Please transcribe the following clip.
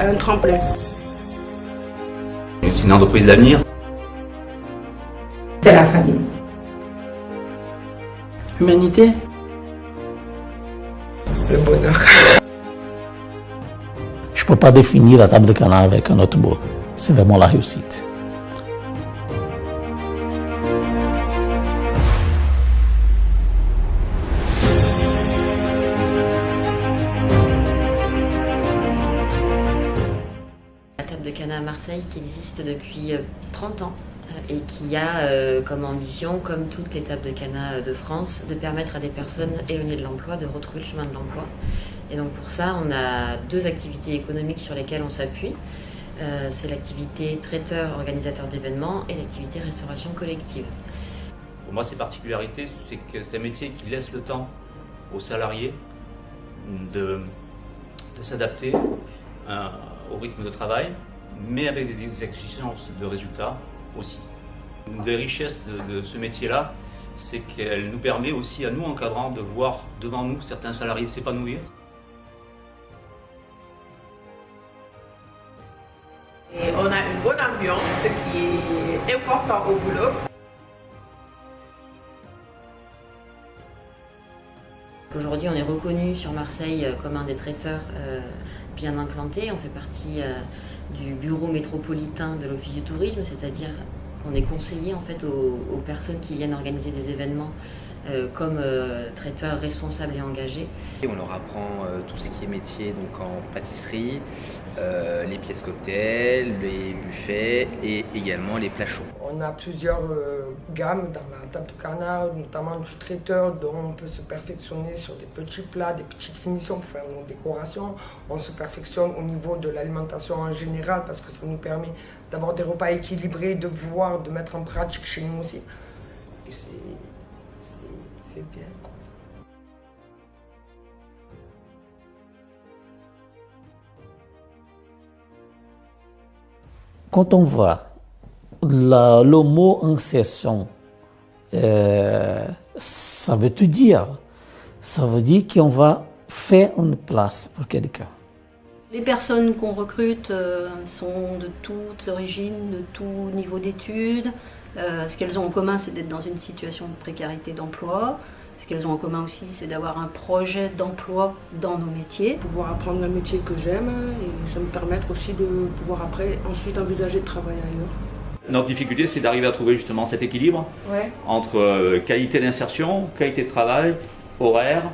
un tremplin. C'est une entreprise d'avenir. C'est la famille. Humanité. Le bonheur. Je ne peux pas définir la table de Cana avec un autre mot. C'est vraiment la réussite. La table de Cana à Marseille qui existe depuis 30 ans et qui a comme ambition, comme toutes les tables de Cana de France, de permettre à des personnes éloignées de l'emploi de retrouver le chemin de l'emploi. Et donc pour ça, on a deux activités économiques sur lesquelles on s'appuie. C'est l'activité traiteur-organisateur d'événements et l'activité restauration collective. Pour moi, ses particularités, c'est que c'est un métier qui laisse le temps aux salariés de s'adapter au rythme de travail, mais avec des exigences de résultats aussi. Une des richesses de ce métier-là, c'est qu'elle nous permet aussi, à nous encadrants, de voir devant nous certains salariés s'épanouir. Et on a une bonne ambiance, ce qui est important au boulot. Aujourd'hui, on est reconnu sur Marseille comme un des traiteurs bien implantés. On fait partie du bureau métropolitain de l'Office du tourisme, c'est-à-dire qu'on est conseillé en fait aux personnes qui viennent organiser des événements comme traiteurs responsables et engagés. On leur apprend tout ce qui est métier donc en pâtisserie, les pièces cocktails, les buffets et également les plats chauds. On a plusieurs gammes dans la table de Cana, notamment du traiteur dont on peut se perfectionner sur des petits plats, des petites finitions pour faire nos décorations. On se perfectionne au niveau de l'alimentation en général parce que ça nous permet d'avoir des repas équilibrés, de voir, de mettre en pratique chez nous aussi. Et c'est bien. Quand on voit le mot insertion, ça veut tout dire. Ça veut dire qu'on va faire une place pour quelqu'un. Les personnes qu'on recrute sont de toutes origines, de tout niveau d'études. Ce qu'elles ont en commun, c'est d'être dans une situation de précarité d'emploi. Ce qu'elles ont en commun aussi, c'est d'avoir un projet d'emploi dans nos métiers. Pouvoir apprendre un métier que j'aime et ça me permet aussi de pouvoir après ensuite envisager de travailler ailleurs. Notre difficulté, c'est d'arriver à trouver justement cet équilibre entre qualité d'insertion, qualité de travail, horaire,